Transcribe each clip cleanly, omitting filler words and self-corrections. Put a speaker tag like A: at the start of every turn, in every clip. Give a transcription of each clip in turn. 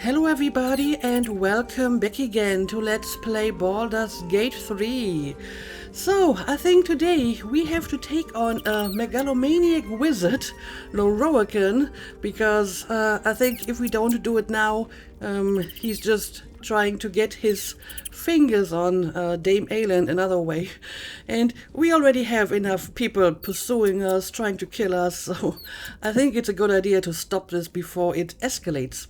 A: Hello everybody and welcome back again to Let's Play Baldur's Gate 3. So, I think today we have to take on a megalomaniac wizard, Lorroakan, because I think if we don't do it now, he's just trying to get his fingers on Dame Aelin another way. And we already have enough people pursuing us, trying to kill us, so I think it's a good idea to stop this before it escalates.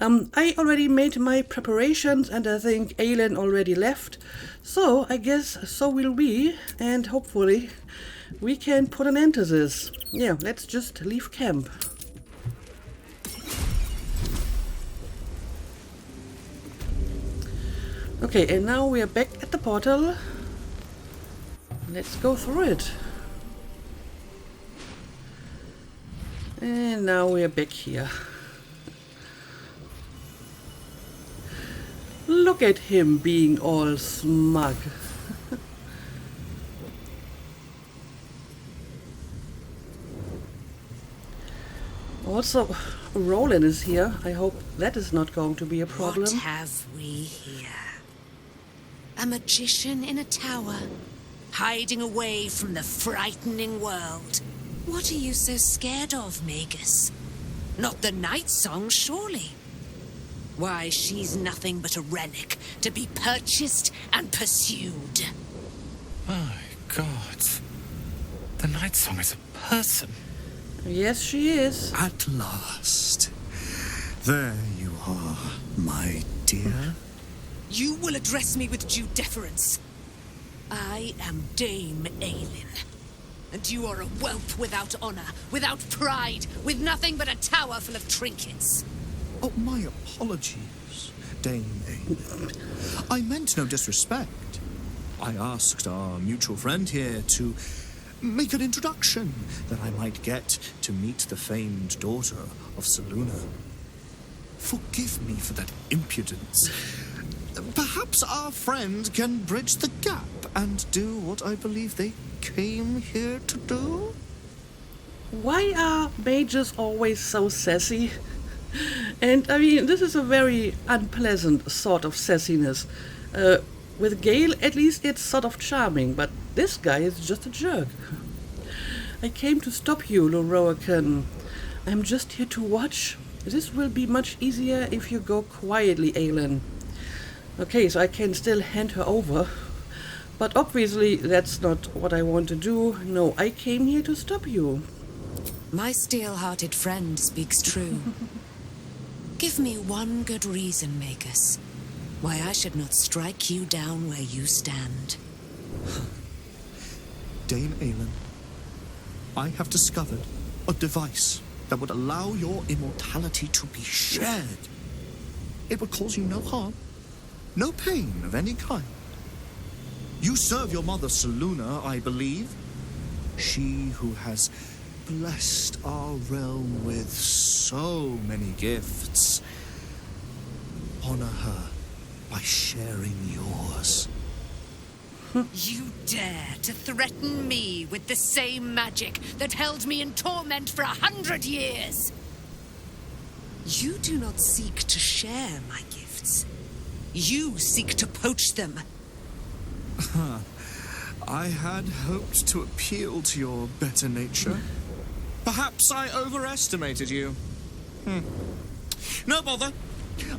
A: I already made my preparations and I think Aelin already left, so I guess so will we, and hopefully we can put an end to this. Yeah, let's just leave camp. Okay, and now we are back at the portal. Let's go through it. And now we are back here. Look at him being all smug. Also, Roland is here. I hope that is not going to be a problem.
B: What have we here? A magician in a tower, hiding away from the frightening world. What are you so scared of, Magus? Not the night song, surely? Why, she's nothing but a relic to be purchased and pursued.
C: My God. The Night Song is a person.
A: Yes, she is.
D: At last. There you are, my dear.
B: You will address me with due deference. I am Dame Aelin. And you are a whelp without honor, without pride, with nothing but a tower full of trinkets.
D: Oh, my apologies, Dame Aelin. I meant no disrespect. I asked our mutual friend here to make an introduction that I might get to meet the famed daughter of Selûne. Forgive me for that impudence. Perhaps our friend can bridge the gap and do what I believe they came here to do?
A: Why are mages always so sassy? And I mean, this is a very unpleasant sort of sassiness. With Gale, at least it's sort of charming, but this guy is just a jerk. I came to stop you, Lorroakan. I'm just here to watch. This will be much easier if you go quietly, Aelin. Okay, so I can still hand her over. But obviously that's not what I want to do. No, I came here to stop you.
B: My steel-hearted friend speaks true. Give me one good reason, Magus, why I should not strike you down where you stand.
D: Dame Aelin, I have discovered a device that would allow your immortality to be shared. It would cause you no harm, no pain of any kind. You serve your mother Selûne, I believe. She who has blessed our realm with so many gifts. Honor her by sharing yours.
B: You dare to threaten me with the same magic that held me in torment for 100 years? You do not seek to share my gifts. You seek to poach them.
D: I had hoped to appeal to your better nature. Perhaps I overestimated you. No bother.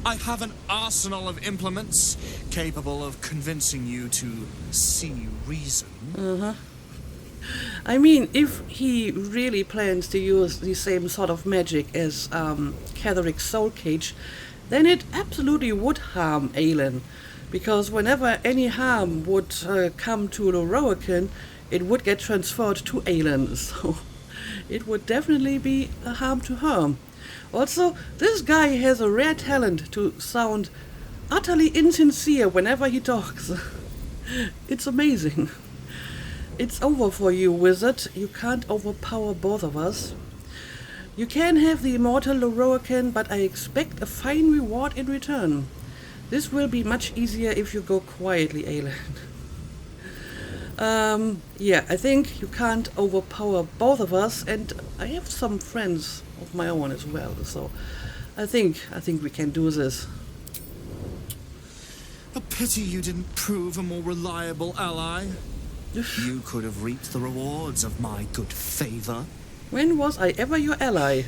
D: I have an arsenal of implements capable of convincing you to see reason.
A: I mean, if he really plans to use the same sort of magic as Catheric's soul cage, then it absolutely would harm Aelin. Because whenever any harm would come to Lorroakan, it would get transferred to Aelin, so it would definitely be a harm to her. Also, this guy has a rare talent to sound utterly insincere whenever he talks. It's amazing. It's over for you, wizard. You can't overpower both of us. You can have the immortal Lorroakan, but I expect a fine reward in return. This will be much easier if you go quietly, Aelin. Yeah, I think you can't overpower both of us, and I have some friends of my own as well, so I think we can do this.
D: A pity you didn't prove a more reliable ally. You could have reaped the rewards of my good favor.
A: When was I ever your ally?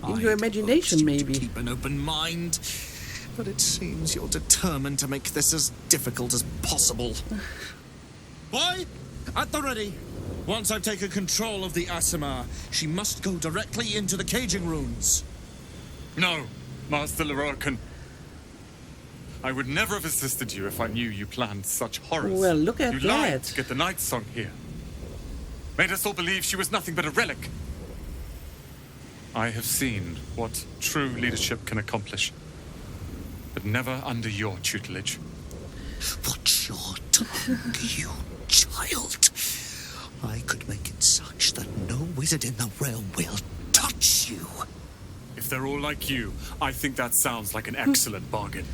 A: In your
D: I'd
A: imagination,
D: urged you
A: maybe.
D: to keep an open mind, but it seems you're determined to make this as difficult as possible. Boy, at the ready. Once I've taken control of the Asimar, she must go directly into the caging runes.
C: No, Master Lorroakan. I would never have assisted you if I knew you planned such horrors.
A: Well, look at
C: you lied
A: that.
C: to get the Night Song here. Made us all believe she was nothing but a relic. I have seen what true leadership can accomplish, but never under your tutelage.
D: Watch your tongue, you child. I could make it such that no wizard in the realm will touch you.
C: If they're all like you, I think that sounds like an excellent bargain.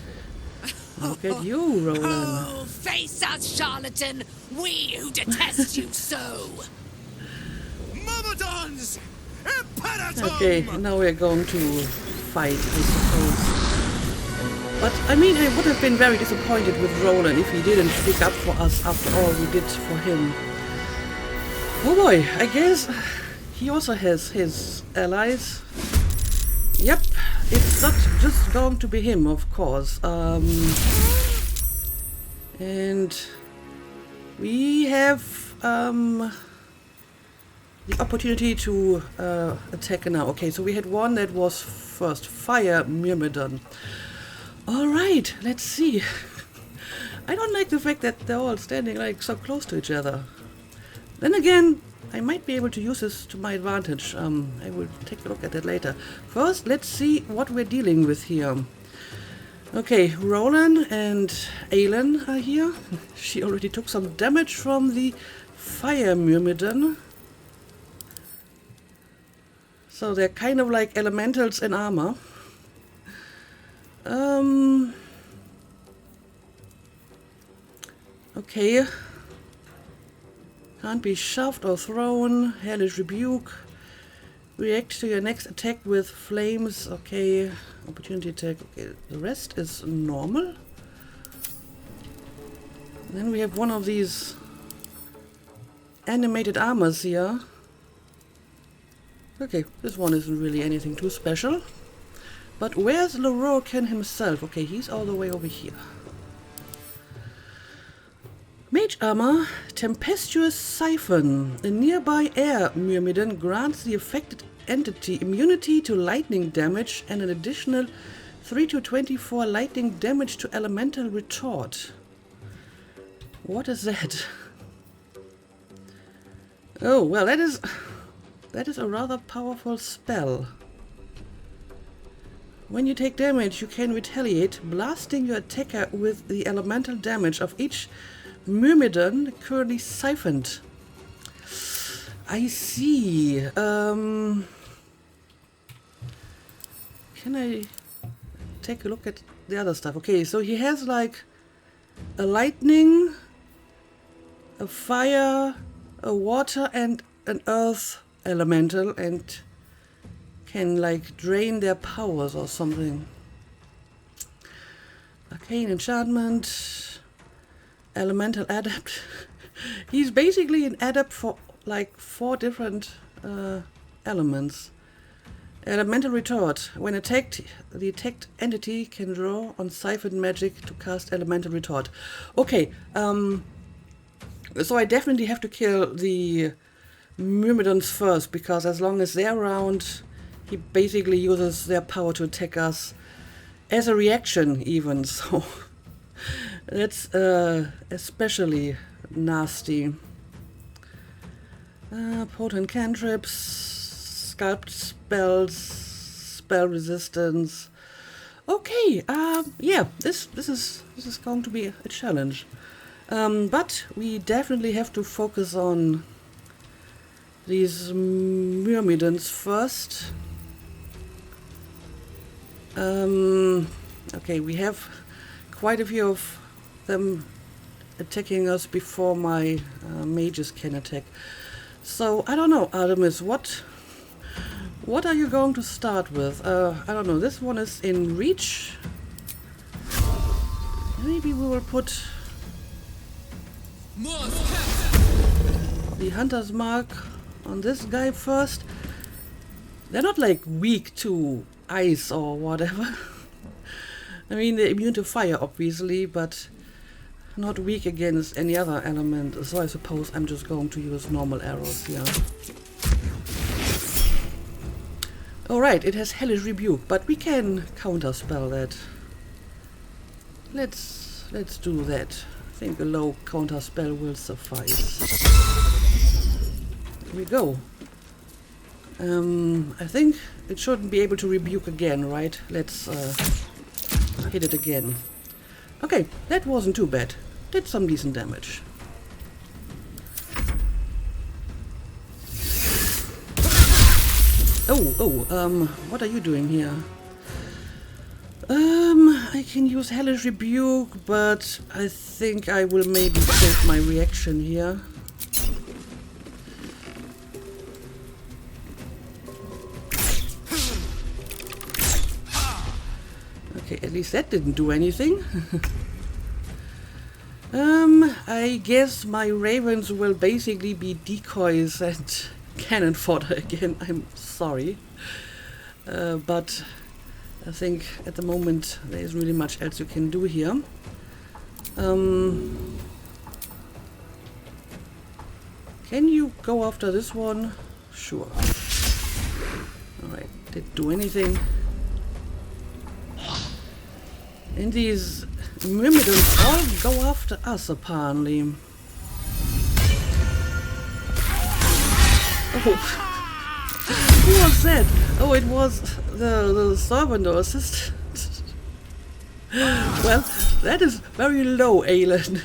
A: Look at you, Roland.
B: Oh, face us, charlatan! We who detest you so!
D: Myrmidons! Imperatum!
A: Okay, now we're going to fight, I suppose. But, I mean, I would have been very disappointed with Roland if he didn't stick up for us after all we did for him. Oh boy, I guess he also has his allies. Yep, it's not just going to be him, of course. And we have the opportunity to attack now. Okay, so we had one that was first Fire Myrmidon. Alright, let's see. I don't like the fact that they're all standing like so close to each other. Then again, I might be able to use this to my advantage. I will take a look at that later. First, let's see what we're dealing with here. Okay, Roland and Aelin are here. She already took some damage from the Fire Myrmidon. So they're kind of like elementals in armor. Okay. Can't be shoved or thrown. Hellish Rebuke. React to your next attack with flames. Okay. Opportunity attack. Okay. The rest is normal. Then we have one of these animated armors here. Okay, this one isn't really anything too special. But where's Lorroakan himself? Okay, he's all the way over here. Mage armor, Tempestuous Siphon. A nearby air myrmidon grants the affected entity immunity to lightning damage and an additional 3 to 24 lightning damage to elemental retort. What is that? Oh, well, that is a rather powerful spell. When you take damage, you can retaliate, blasting your attacker with the elemental damage of each Myrmidon currently siphoned. I see. Can I take a look at the other stuff? Okay, so he has like a lightning, a fire, a water, and an earth elemental, and can like drain their powers or something. Arcane enchantment, elemental adept. He's basically an adept for like 4 different elements. Elemental retort. When attacked, the attacked entity can draw on siphoned magic to cast elemental retort. Okay, so I definitely have to kill the Myrmidons first, because as long as they're around, he basically uses their power to attack us as a reaction even, so that's especially nasty. Potent cantrips, sculpt spells, spell resistance. Okay, yeah, this is going to be a challenge. But we definitely have to focus on these Myrmidons first. Okay, we have quite a few of them attacking us before my mages can attack. So, I don't know, Artemis, what What are you going to start with? I don't know, this one is in reach. Maybe we will put the hunter's mark on this guy first. They're not like weak to ice or whatever. I mean, they're immune to fire obviously, but not weak against any other element. So I suppose I'm just going to use normal arrows here. Alright, it has Hellish Rebuke, but we can counterspell that. Let's do that. I think a low counterspell will suffice. Here we go. I think it shouldn't be able to rebuke again, right? Let's hit it again. Okay, that wasn't too bad. Did some decent damage. What are you doing here? I can use Hellish Rebuke, but I think I will maybe save my reaction here. Okay, at least that didn't do anything. I guess my ravens will basically be decoys and cannon fodder again. I'm sorry. But I think at the moment there isn't really much else you can do here. Can you go after this one? Sure. Alright, didn't do anything. And these myrmidons all go after us apparently. Oh, who was that? Oh, it was the servant or assistant. Well, that is very low, Aelin.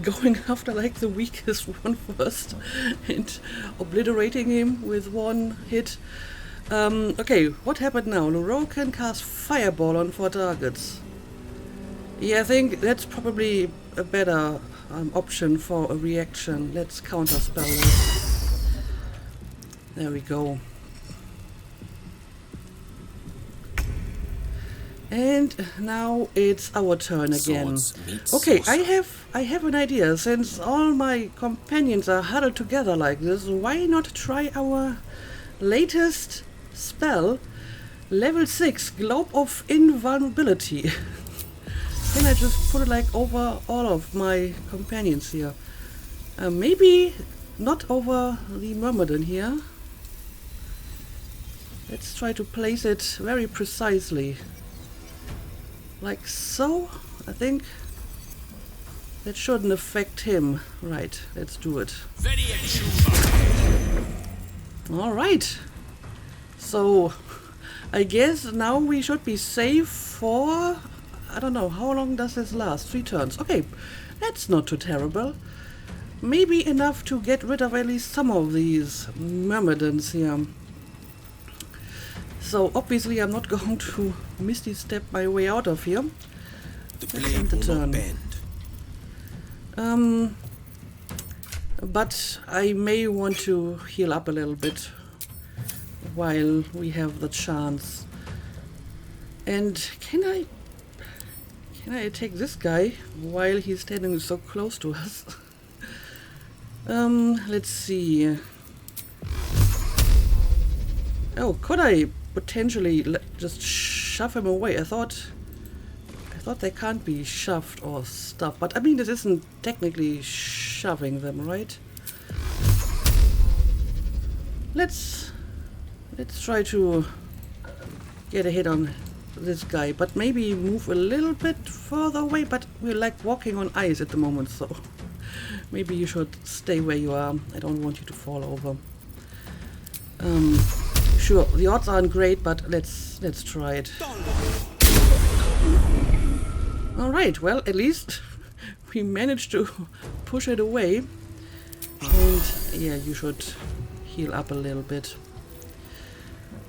A: Going after like the weakest one first and obliterating him with one hit. Okay, what happened now? Lorroakan cast Fireball on 4 targets. Yeah, I think that's probably a better option for a reaction. Let's counterspell this. There we go. And now it's our turn again. Okay, I have an idea. Since all my companions are huddled together like this, why not try our latest spell, level 6, Globe of Invulnerability. Can I just put it like over all of my companions here? Maybe not over the Myrmidon here. Let's try to place it very precisely. Like so, I think that shouldn't affect him. Right, let's do it. Alright. So, I guess now we should be safe for... I don't know, how long does this last? 3 turns. Okay, that's not too terrible. Maybe enough to get rid of at least some of these Myrmidons here. So obviously I'm not going to Misty Step my way out of here. Let's end the turn. But I may want to heal up a little bit while we have the chance. And can I attack this guy while he's standing so close to us? Let's see. Oh, could I potentially just shove him away? I thought they can't be shoved or stuff, but I mean this isn't technically shoving them, right? Let's try to get a hit on this guy, but maybe move a little bit further away, but we're like walking on ice at the moment, so maybe you should stay where you are. I don't want you to fall over. Sure, the odds aren't great, but let's try it. Alright, well, at least we managed to push it away. And yeah, you should heal up a little bit.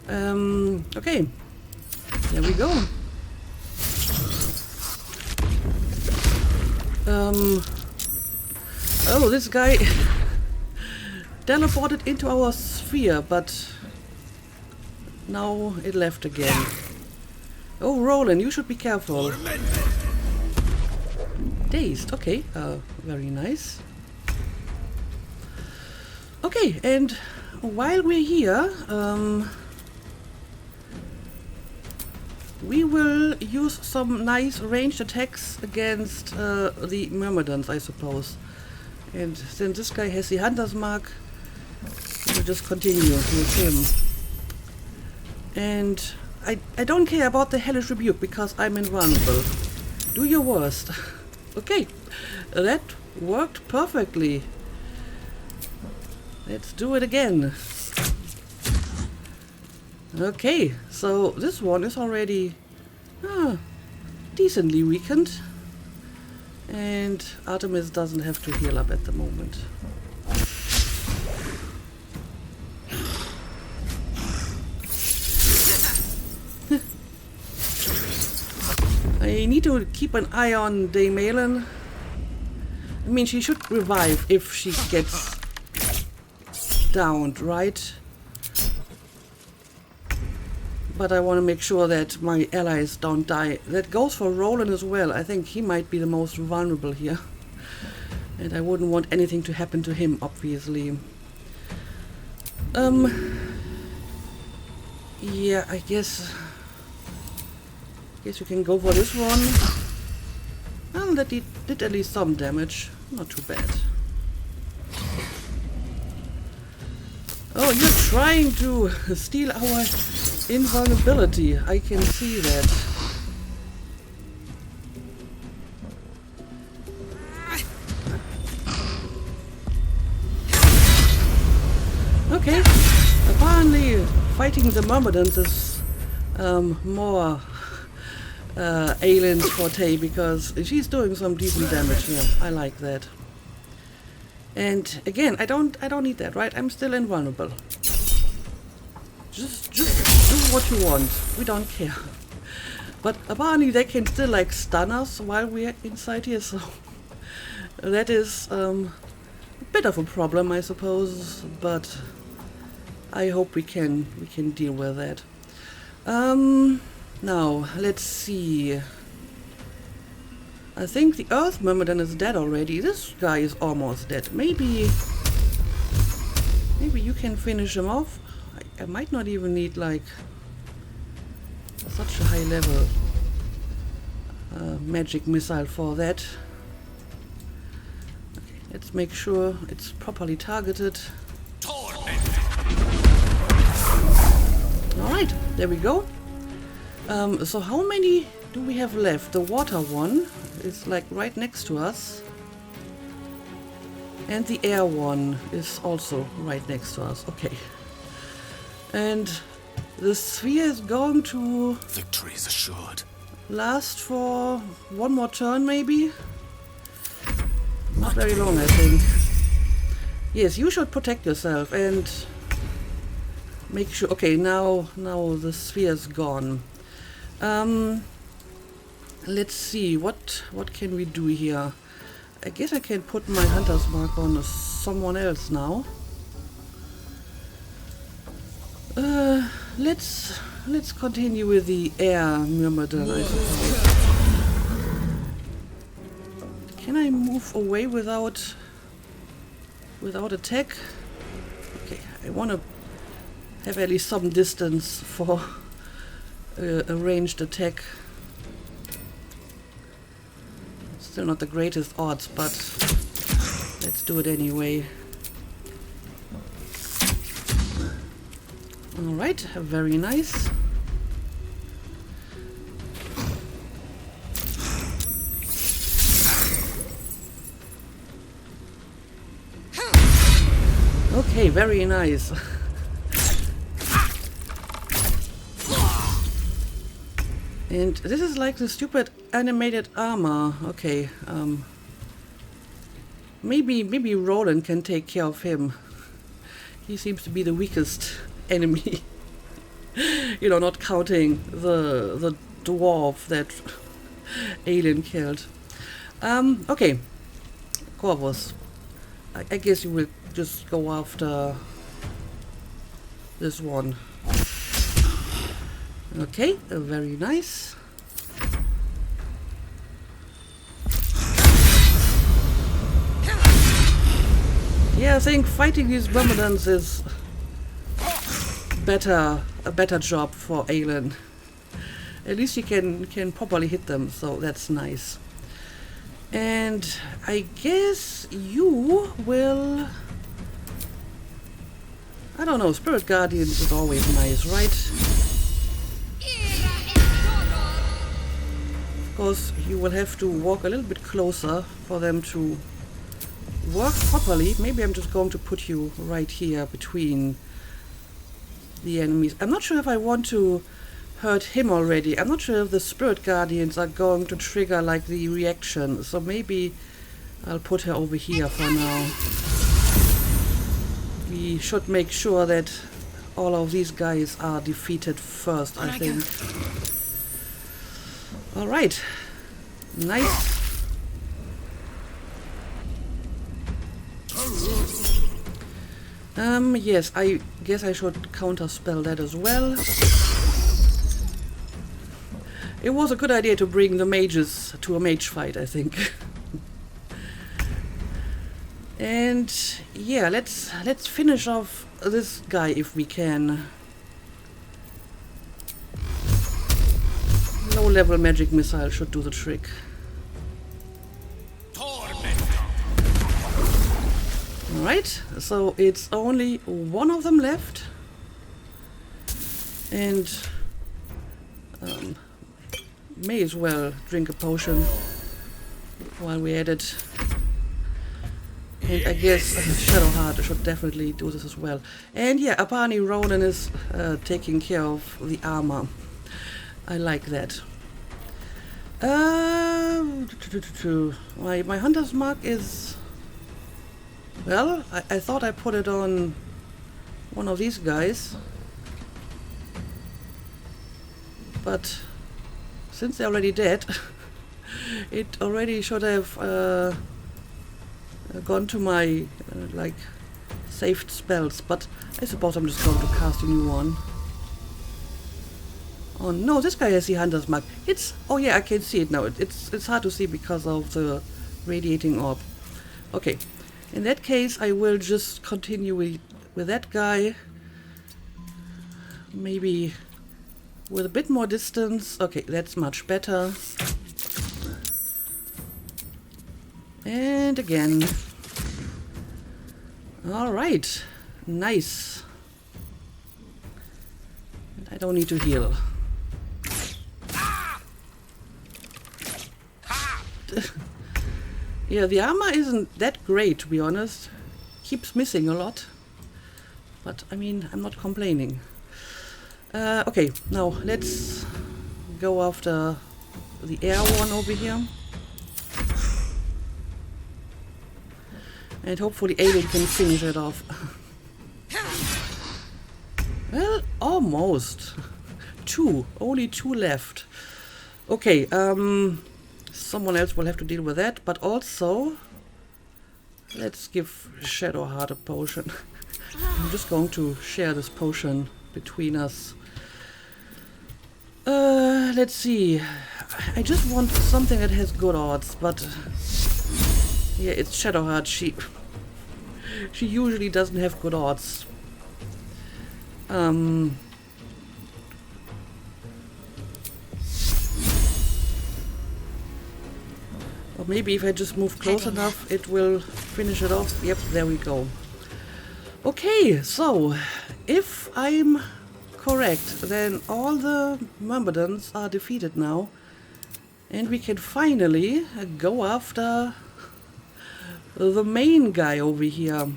A: Okay. There we go. Oh, this guy teleported into our sphere, but Now it left again. Oh, Roland, you should be careful. Dazed, okay, very nice. Okay, and while we're here, we will use some nice ranged attacks against the Myrmidons, I suppose. And since this guy has the Hunter's Mark, we'll just continue with him. And I don't care about the Hellish Rebuke because I'm invulnerable. Do your worst. Okay, that worked perfectly. Let's do it again. Okay, so this one is already decently weakened. And Artemis doesn't have to heal up at the moment. I need to keep an eye on Daemalin. I mean, she should revive if she gets downed, right? But I want to make sure that my allies don't die. That goes for Roland as well. I think he might be the most vulnerable here. And I wouldn't want anything to happen to him, obviously. Yeah, I guess you can go for this one. Well, that did at least some damage. Not too bad. Oh, you're trying to steal our invulnerability. I can see that. Okay. Apparently, fighting the Myrmidons is more Aylin's forte because she's doing some decent damage here. I like that. And again, I don't need that, right? I'm still invulnerable. Just do what you want. We don't care. But apparently they can still like stun us while we're inside here, so that is a bit of a problem, I suppose. But I hope we can deal with that. Now let's see. I think the Earth Myrmidon is dead already. This guy is almost dead. Maybe you can finish him off. I might not even need like such a high level magic missile for that. Okay, let's make sure it's properly targeted. Alright, there we go. So how many do we have left? The water one is like right next to us. And the air one is also right next to us. Okay. And the sphere is going to...
D: Victory is assured.
A: Last for one more turn, maybe? Not very long, I think. Yes, you should protect yourself and make sure... Okay, now the sphere is gone. Let's see, what can we do here? I guess I can put my Hunter's Mark on someone else now. Let's continue with the air Myrmidon, I suppose. Can I move away without attack? Okay, I want to have at least some distance for a ranged attack. Still not the greatest odds, but let's do it anyway. Alright, very nice. Okay, very nice. And this is like the stupid animated armor. Okay, maybe Roland can take care of him. He seems to be the weakest enemy. You know, not counting the dwarf that Aylin killed. Okay, Corvus. I guess you will just go after this one. Okay, very nice. Yeah, I think fighting these Myrmidons is a better job for Aelin. At least you can properly hit them, so that's nice. And I guess you will... I don't know, Spirit Guardians is always nice, right? Of course, you will have to walk a little bit closer for them to work properly. Maybe I'm just going to put you right here between the enemies. I'm not sure if I want to hurt him already. I'm not sure if the Spirit Guardians are going to trigger like the reaction. So maybe I'll put her over here for now. We should make sure that all of these guys are defeated first, I think. Alright. Nice. Yes, I guess I should counterspell that as well. It was a good idea to bring the mages to a mage fight, I think. And yeah, let's finish off this guy if we can. Low level magic missile should do the trick. Alright, so it's only one of them left. And may as well drink a potion while we're at it. And I guess Shadowheart should definitely do this as well. And yeah, Apani Ronan is taking care of the armor. I like that. My hunter's mark is... Well, I thought I put it on one of these guys. But since they're already dead, it already should have gone to my like saved spells. But I suppose I'm just going to cast a new one. Oh no, this guy has the hunter's mark. It's... Oh yeah, I can see it now. It's hard to see because of the radiating orb. Okay. In that case, I will just continue with that guy. Maybe with a bit more distance. Okay, that's much better. And again. Alright. Nice. And I don't need to heal. Yeah, the armor isn't that great, to be honest. Keeps missing a lot. But, I mean, I'm not complaining. Okay, now let's go after the air one over here. And hopefully Aelin can finish it off. Well, almost. Only two left. Okay, someone else will have to deal with that, but also let's give Shadowheart a potion. I'm just going to share this potion between us. Let's see. I just want something that has good odds, but yeah, it's Shadowheart. She usually doesn't have good odds. Or maybe if I just move close enough, it will finish it off. Yep, there we go. Okay, so if I'm correct, then all the Myrmidons are defeated now. And we can finally go after the main guy over here.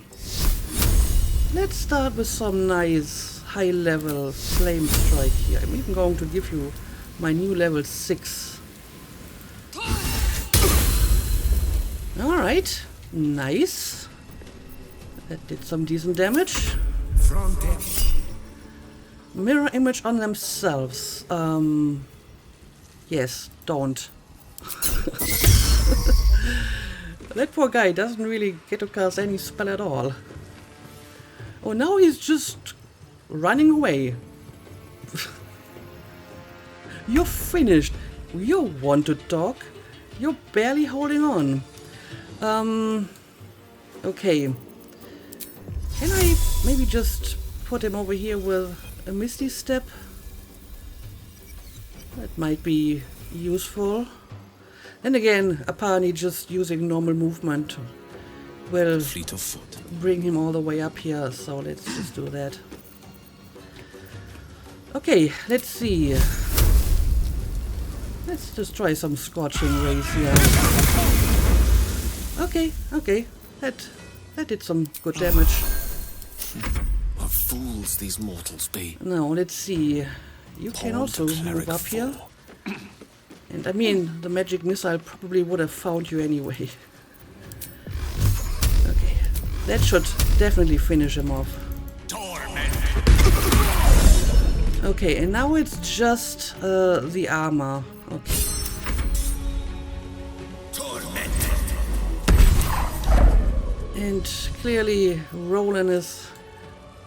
A: Let's start with some nice high-level flame strike here. I'm even going to give you my new level 6. Alright, nice. That did some decent damage. Mirror image on themselves. Yes, don't. That poor guy doesn't really get to cast any spell at all. Oh, now he's just running away. You're finished. You want to talk? You're barely holding on. Okay. Can I maybe just put him over here with a Misty Step? That might be useful. And again, apparently just using normal movement will
E: Fleet of foot.
A: bring him all the way up here, so let's just do that. Okay, let's see. Let's just try some scorching rays here. Okay, that did some good damage.
E: What fools these mortals be.
A: Now, let's see. You can
E: Pawn
A: also
E: to
A: move
E: cleric
A: up here.
E: 4.
A: And I mean, the magic missile probably would have found you anyway. Okay, that should definitely finish him off. Okay, and now it's just the armor. Okay. And clearly Roland is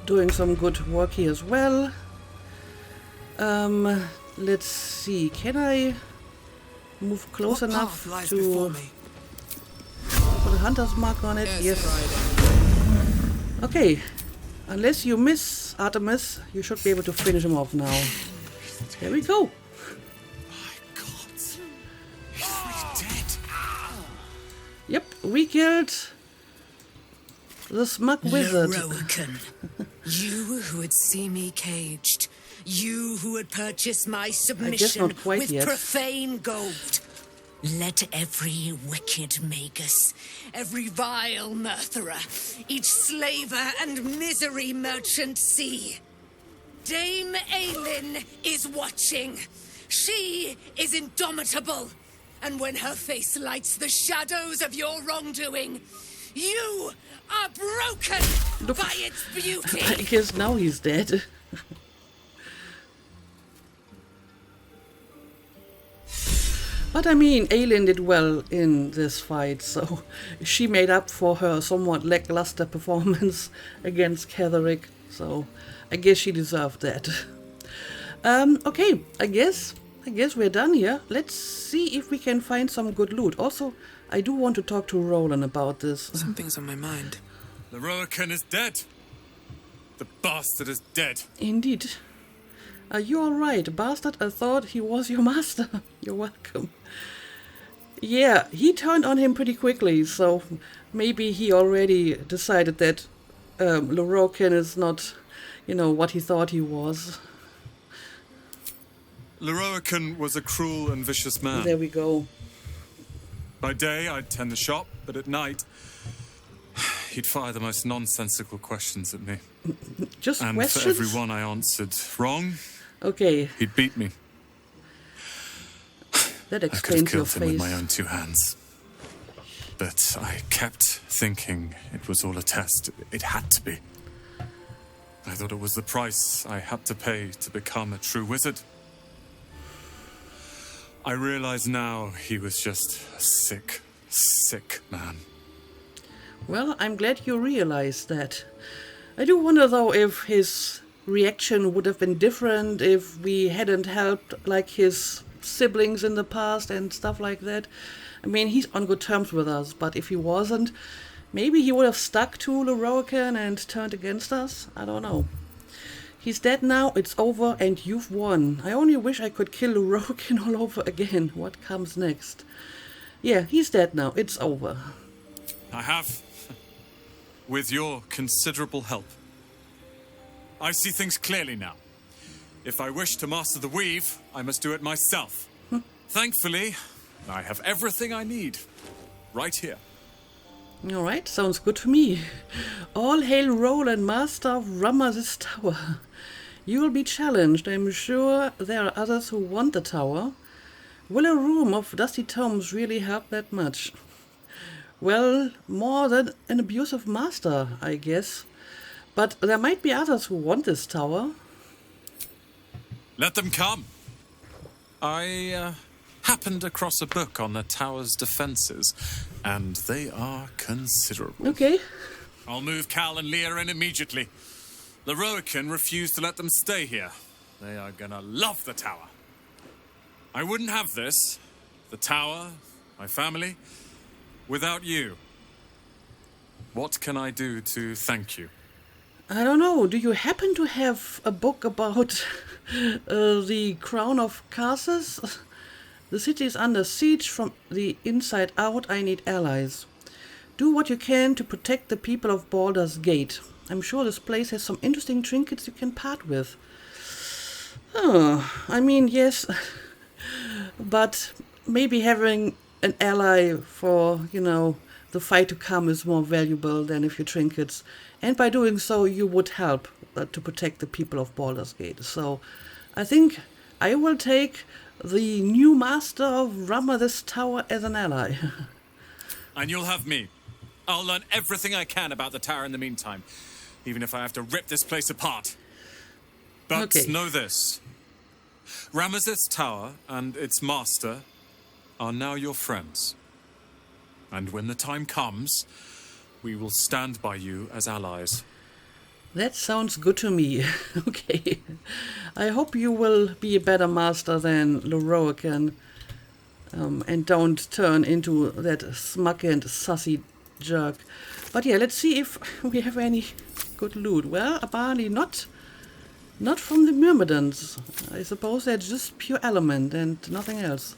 A: doing some good work here as well. Let's see, can I move close
F: What
A: enough
F: path lies
A: to
F: before me?
A: put a hunter's mark on it? Yes.
F: Friday.
A: Okay, unless you miss Artemis, you should be able to finish him off now. There we go.
E: My God. He's really dead.
A: Yep, we killed the smug wizard.
B: Lorroakan, you who would see me caged, you who would purchase my submission
A: not quite
B: with
A: yet.
B: profane gold. Let every wicked magus, every vile murtherer, each slaver and misery merchant see. Dame Aelin is watching. She is indomitable. And when her face lights the shadows of your wrongdoing, you are broken by its beauty.
A: I guess now he's dead. But I mean, Aelin did well in this fight, so she made up for her somewhat lackluster performance against Ketheric, so I guess she deserved that. Okay, I guess we're done here. Let's see if we can find some good loot. Also, I do want to talk to Roland about this.
F: Something's on my mind.
C: Lorroakan is dead. The bastard is dead.
A: Indeed. You are right, bastard. I thought he was your master. You're welcome. Yeah, he turned on him pretty quickly, so maybe he already decided that Lorroakan is not, what he thought he was.
C: Lorroakan was a cruel and vicious man.
A: There we go.
C: By day, I'd tend the shop, but at night, he'd fire the most nonsensical questions at me.
A: Just
C: And
A: questions?
C: for every one I answered wrong,
A: Okay,
C: he'd beat me.
A: that
C: I could have
A: explains your
C: killed him with
A: face.
C: my own 2 hands. But I kept thinking it was all a test. It had to be. I thought it was the price I had to pay to become a true wizard. I realize now he was just a sick, sick man.
A: Well, I'm glad you realized that. I do wonder, though, if his reaction would have been different if we hadn't helped, like, his siblings in the past and stuff like that. I mean, he's on good terms with us, but if he wasn't, maybe he would have stuck to Lorroakan and turned against us? I don't know. He's dead now, it's over, and you've won. I only wish I could kill Lorroakan all over again. What comes next? Yeah, he's dead now, it's over.
C: I have, with your considerable help. I see things clearly now. If I wish to master the weave, I must do it myself. Thankfully, I have everything I need, right here.
A: Alright, sounds good to me. All hail Roland, master of Ramaz's tower. You will be challenged. I'm sure there are others who want the tower. Will a room of dusty tomes really help that much? Well, more than an abusive master, I guess. But there might be others who want this tower.
C: Let them come. I happened across a book on the tower's defenses, and they are considerable.
A: Okay.
C: I'll move Cal and Leah in immediately. Lorroakan refused to let them stay here. They are gonna love the tower. I wouldn't have this, the tower, my family, without you. What can I do to thank you?
A: I don't know. Do you happen to have a book about the Crown of Carthus? The city is under siege from the inside out. I need allies. Do what you can to protect the people of Baldur's Gate. I'm sure this place has some interesting trinkets you can part with. Oh, I mean, yes, but maybe having an ally for, the fight to come is more valuable than a few trinkets. And by doing so, you would help to protect the people of Baldur's Gate. So I think I will take the new master of Rummer this tower as an ally.
C: And you'll have me. I'll learn everything I can about the tower in the meantime, even if I have to rip this place apart. But
A: Okay.
C: know this. Ramesses Tower and its master are now your friends. And when the time comes, we will stand by you as allies.
A: That sounds good to me. Okay. I hope you will be a better master than Lorroakan, and don't turn into that smug and sussy jerk. But yeah, let's see if we have any good loot. Well, apparently not from the Myrmidons. I suppose they're just pure element and nothing else.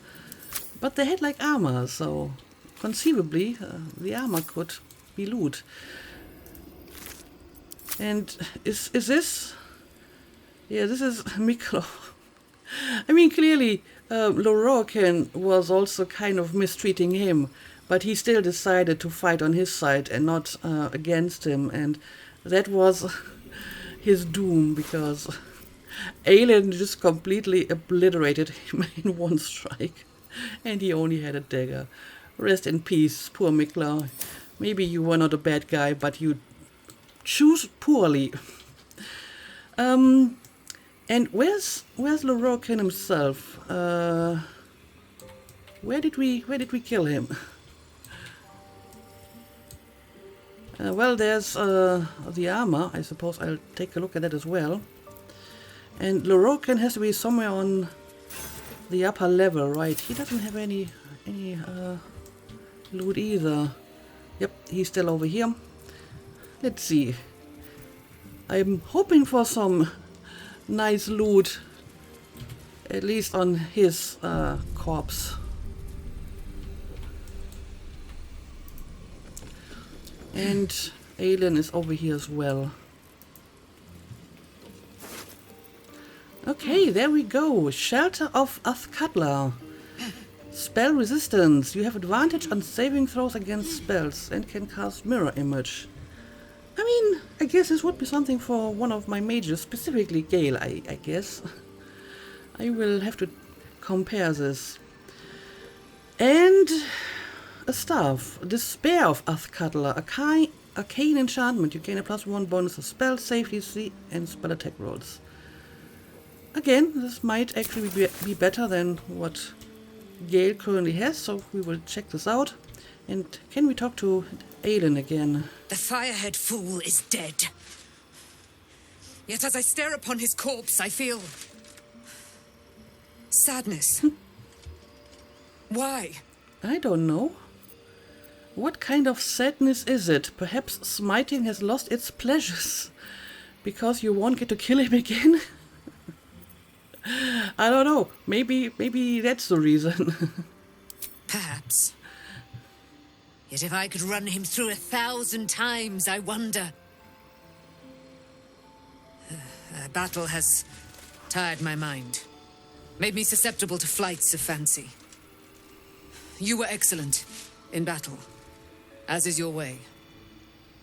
A: But they had like armor, so conceivably the armor could be loot. And is this? Yeah, this is Miklo. I mean, clearly Lorroakan was also kind of mistreating him, but he still decided to fight on his side and not against him, and that was his doom, because Aelin just completely obliterated him in one strike, and he only had a dagger. Rest in peace, poor Mikla. Maybe you were not a bad guy, but you choose poorly. And where's Lorroakan himself? Where did we kill him? Well, there's the armor. I suppose I'll take a look at that as well. And Lorroakan has to be somewhere on the upper level, right? He doesn't have any loot either. Yep, he's still over here. Let's see. I'm hoping for some nice loot, at least on his corpse. And Aelin is over here as well. Okay, there we go. Shelter of Uthkatla. Spell resistance. You have advantage on saving throws against spells and can cast mirror image. I mean, I guess this would be something for one of my mages, specifically Gale, I guess. I will have to compare this. And a staff. Despair of Uthkatla. Arcane enchantment. You gain a +1 bonus to spell, safety, and spell attack rolls. Again, this might actually be better than what Gale currently has, so we will check this out. And can we talk to Aelin again?
B: The firehead fool is dead. Yet as I stare upon his corpse, I feel sadness. Why?
A: I don't know. What kind of sadness is it? Perhaps smiting has lost its pleasures because you won't get to kill him again? I don't know. Maybe that's the reason.
B: Perhaps. Yet if I could run him through 1,000 times, I wonder. Battle has tired my mind, made me susceptible to flights of fancy. You were excellent in battle, as is your way,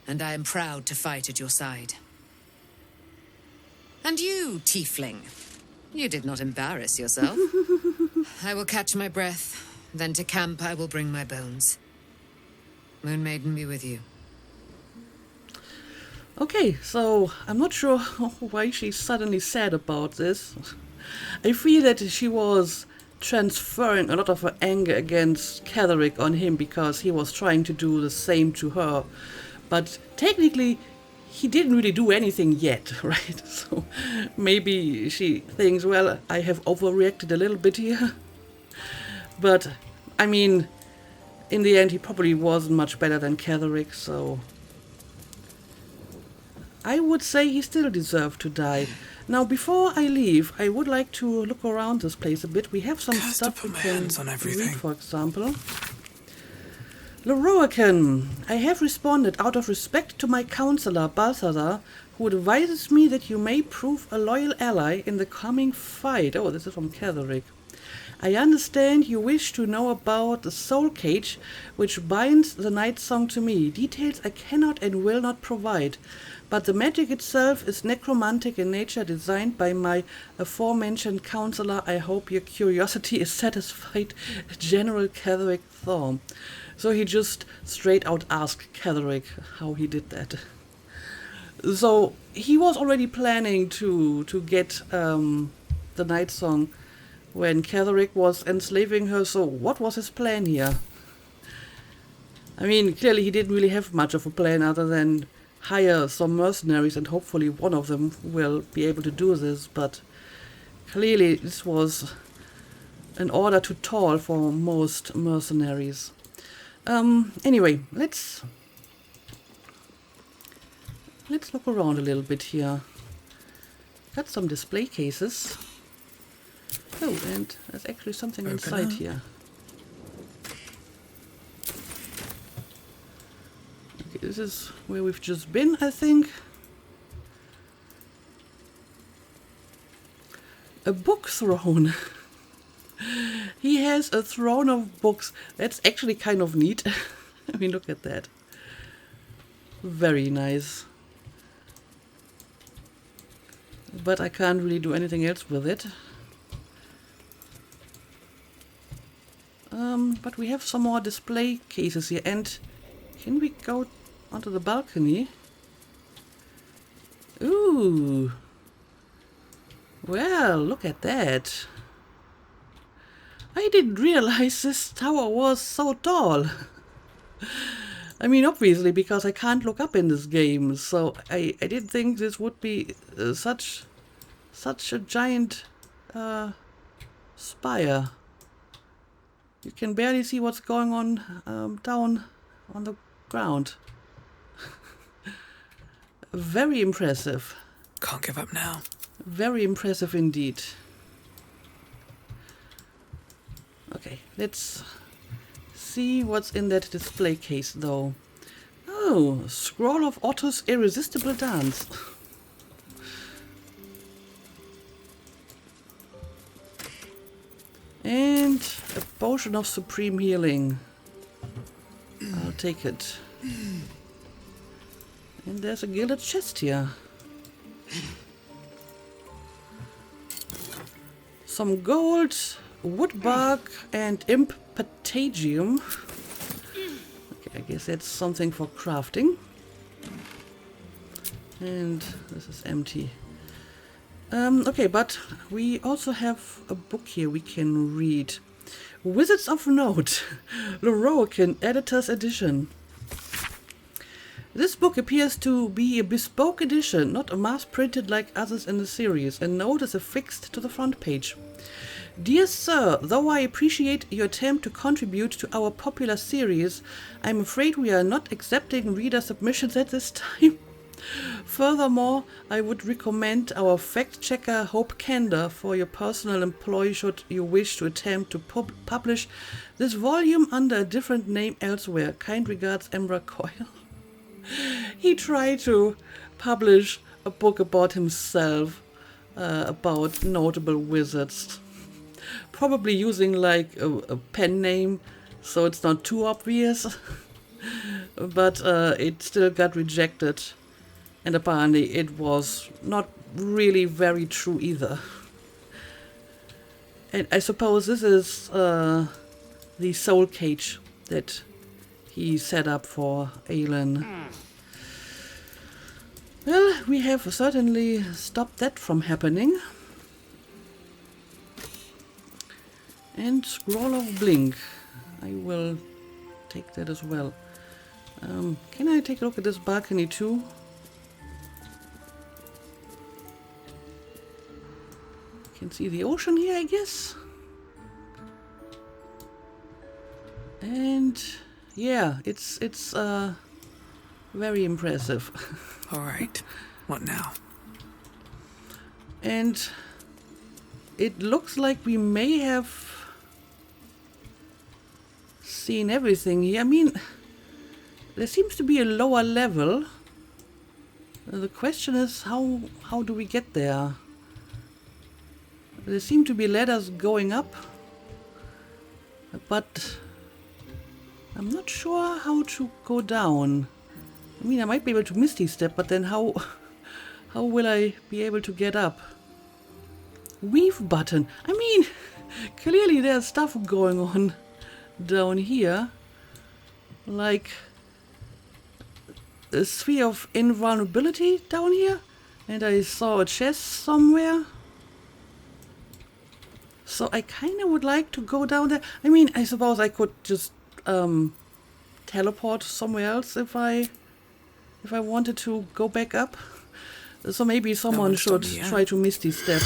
B: and I am proud to fight at your side. And you, tiefling, you did not embarrass yourself. I will catch my breath, then to camp I will bring my bones. Moon Maiden be with you.
A: Okay, so I'm not sure why she's suddenly sad about this. I feel that she was transferring a lot of her anger against Catherick on him because he was trying to do the same to her. But technically, he didn't really do anything yet, right? So maybe she thinks, well, I have overreacted a little bit here. But, I mean, in the end, he probably wasn't much better than Ketheric, so I would say he still deserved to die. Now, before I leave, I would like to look around this place a bit. We have some
F: Cursed to
A: stuff we
F: put my
A: can
F: hands on everything.
A: read, for example. Lorroakan, I have responded out of respect to my counselor, Balthazar, who advises me that you may prove a loyal ally in the coming fight. Oh, this is from Ketheric. I understand you wish to know about the soul cage which binds the night song to me. Details I cannot and will not provide, but the magic itself is necromantic in nature, designed by my aforementioned counselor. I hope your curiosity is satisfied, General Ketheric Thorm. So he just straight out asked Ketheric how he did that. So he was already planning to get the night song when Ketheric was enslaving her. So what was his plan here? I mean, clearly he didn't really have much of a plan other than hire some mercenaries, and hopefully one of them will be able to do this, but clearly this was an order too tall for most mercenaries. Anyway, let's look around a little bit here. Got some display cases. Oh, and there's actually something inside here. Okay, this is where we've just been, I think. A book throne. He has a throne of books. That's actually kind of neat. I mean, look at that. Very nice. But I can't really do anything else with it. But we have some more display cases here. And can we go onto the balcony? Ooh. Well, look at that. I didn't realize this tower was so tall. I mean, obviously, because I can't look up in this game, so I didn't think this would be such a giant spire. You can barely see what's going on down on the ground. Very impressive.
F: Can't give up now.
A: Very impressive indeed. Okay, let's see what's in that display case, though. Oh, Scroll of Otto's Irresistible Dance. And a potion of supreme healing. I'll take it. And there's a gilded chest here. Some gold, wood bark, and imp patagium. Okay, I guess that's something for crafting. And this is empty. Okay, but we also have a book here we can read. Wizards of Note, Lorroakan Editor's Edition. This book appears to be a bespoke edition, not a mass-printed like others in the series, and note is affixed to the front page. Dear Sir, though I appreciate your attempt to contribute to our popular series, I'm afraid we are not accepting reader submissions at this time. Furthermore, I would recommend our fact-checker Hope Candor for your personal employ should you wish to attempt to publish this volume under a different name elsewhere. Kind regards, Embra Coyle. He tried to publish a book about himself, about notable wizards. Probably using like a pen name, so it's not too obvious. But it still got rejected. And apparently it was not really very true either. And I suppose this is the soul cage that he set up for Aelin. Well, we have certainly stopped that from happening. And Scroll of Blink. I will take that as well. Can I take a look at this balcony too? Can see the ocean here, I guess. And yeah, it's very impressive.
F: All right. What now?
A: And it looks like we may have seen everything here. I mean, there seems to be a lower level. The question is, how do we get there? There seem to be ladders going up, but I'm not sure how to go down. I mean, I might be able to Misty Step, but then how will I be able to get up? Weave button. I mean, clearly there's stuff going on down here. Like a sphere of invulnerability down here. And I saw a chest somewhere. So I kind of would like to go down there. I mean, I suppose I could just teleport somewhere else if I wanted to go back up. So maybe someone should try to Misty Step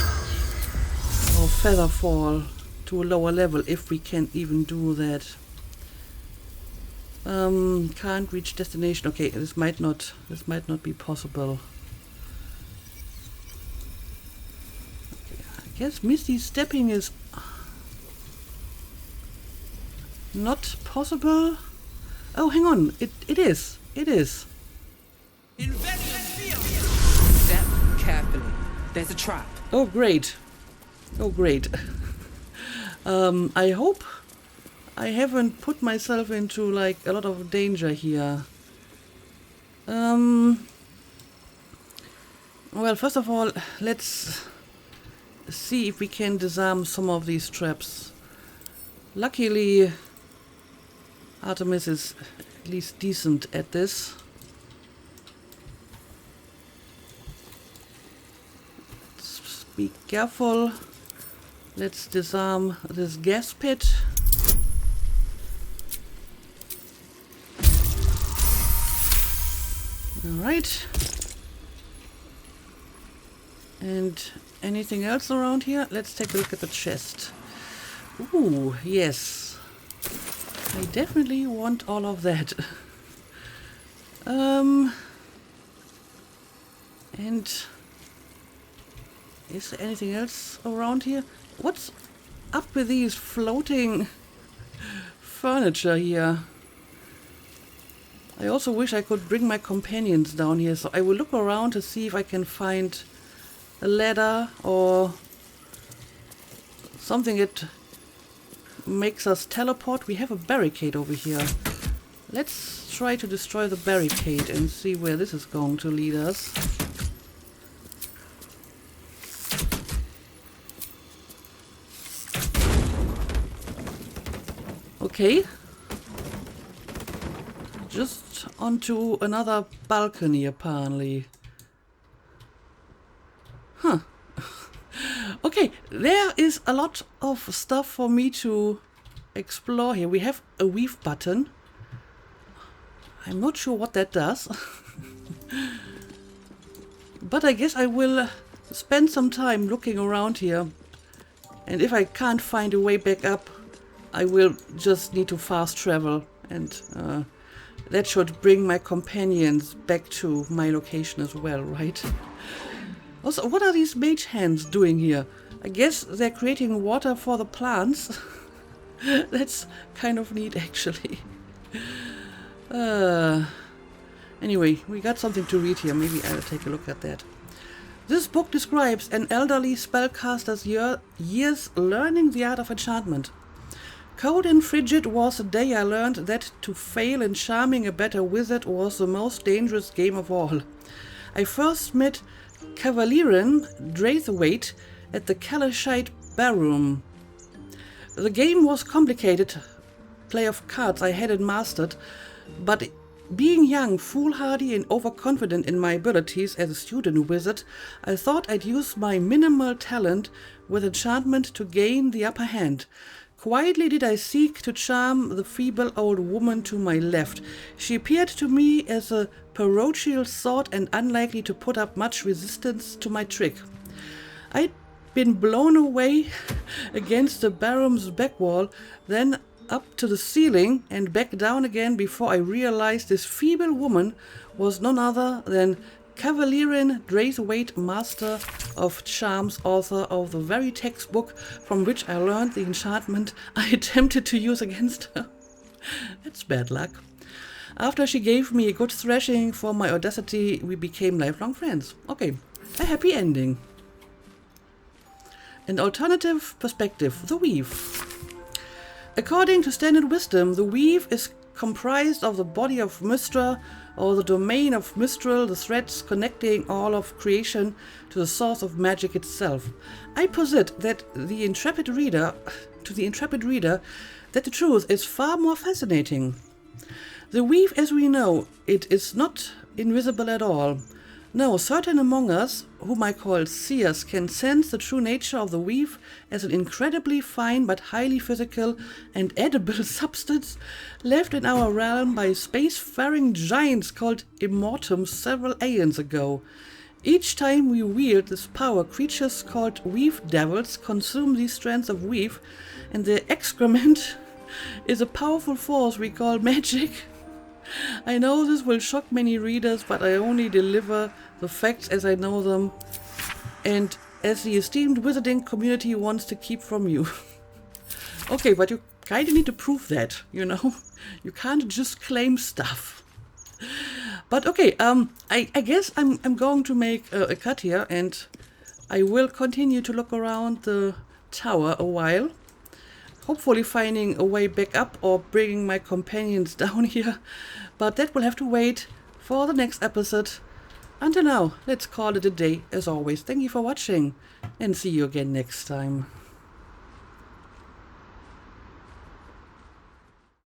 A: or Feather Fall to a lower level if we can even do that. Can't reach destination. Okay, this might not be possible. Okay, I guess Misty Stepping is not possible. Oh, hang on. It is. It is.
G: Step carefully. There's a trap.
A: Oh, great. Oh, great. I hope I haven't put myself into, like, a lot of danger here. Well, first of all, let's see if we can disarm some of these traps. Luckily, Artemis is at least decent at this. Let's be careful. Let's disarm this gas pit. Alright. And anything else around here? Let's take a look at the chest. Ooh, yes. I definitely want all of that. And is there anything else around here? What's up with these floating furniture here? I also wish I could bring my companions down here, so I will look around to see if I can find a ladder or something that makes us teleport. We have a barricade over here. Let's try to destroy the barricade and see where this is going to lead us. Okay. Just onto another balcony, apparently. Huh. Okay, there is a lot of stuff for me to explore here. We have a weave button. I'm not sure what that does. But I guess I will spend some time looking around here. And if I can't find a way back up, I will just need to fast travel. And that should bring my companions back to my location as well, right? Also, what are these mage hands doing here? I guess they're creating water for the plants. That's kind of neat, actually. Anyway, we got something to read here. Maybe I'll take a look at that. This book describes an elderly spellcaster's years learning the art of enchantment. Cold and frigid was the day I learned that to fail in charming a better wizard was the most dangerous game of all. I first met Cavalieren Draithwaite at the Calishite Barroom. The game was complicated play of cards I hadn't mastered, but being young, foolhardy and overconfident in my abilities as a student wizard, I thought I'd use my minimal talent with enchantment to gain the upper hand. Quietly did I seek to charm the feeble old woman to my left. She appeared to me as a parochial sort and unlikely to put up much resistance to my trick. I'd been blown away against the Barroom's back wall. Then up to the ceiling and back down again before I realized this feeble woman was none other than Cavalierin Draithwaite, Master of Charms, author of the very textbook from which I learned the enchantment I attempted to use against her. That's bad luck. After she gave me a good thrashing for my audacity, we became lifelong friends. Okay, a happy ending. An alternative perspective, the weave. According to standard wisdom, the weave is comprised of the body of Mystra, or the domain of Mistral, the threads connecting all of creation to the source of magic itself. I posit that the intrepid reader that the truth is far more fascinating. The weave, as we know, it is not invisible at all. No, certain among us, whom I call seers, can sense the true nature of the weave as an incredibly fine but highly physical and edible substance left in our realm by spacefaring giants called Immortums several aeons ago. Each time we wield this power, creatures called weave devils consume these strands of weave, and their excrement is a powerful force we call magic. I know this will shock many readers, but I only deliver the facts as I know them and as the esteemed wizarding community wants to keep from you. Okay, but you kind of need to prove that, you know? You can't just claim stuff. But okay, I guess I'm going to make a cut here, and I will continue to look around the tower a while. Hopefully finding a way back up or bringing my companions down here. But that will have to wait for the next episode. Until now, let's call it a day as always. Thank you for watching and see you again next time.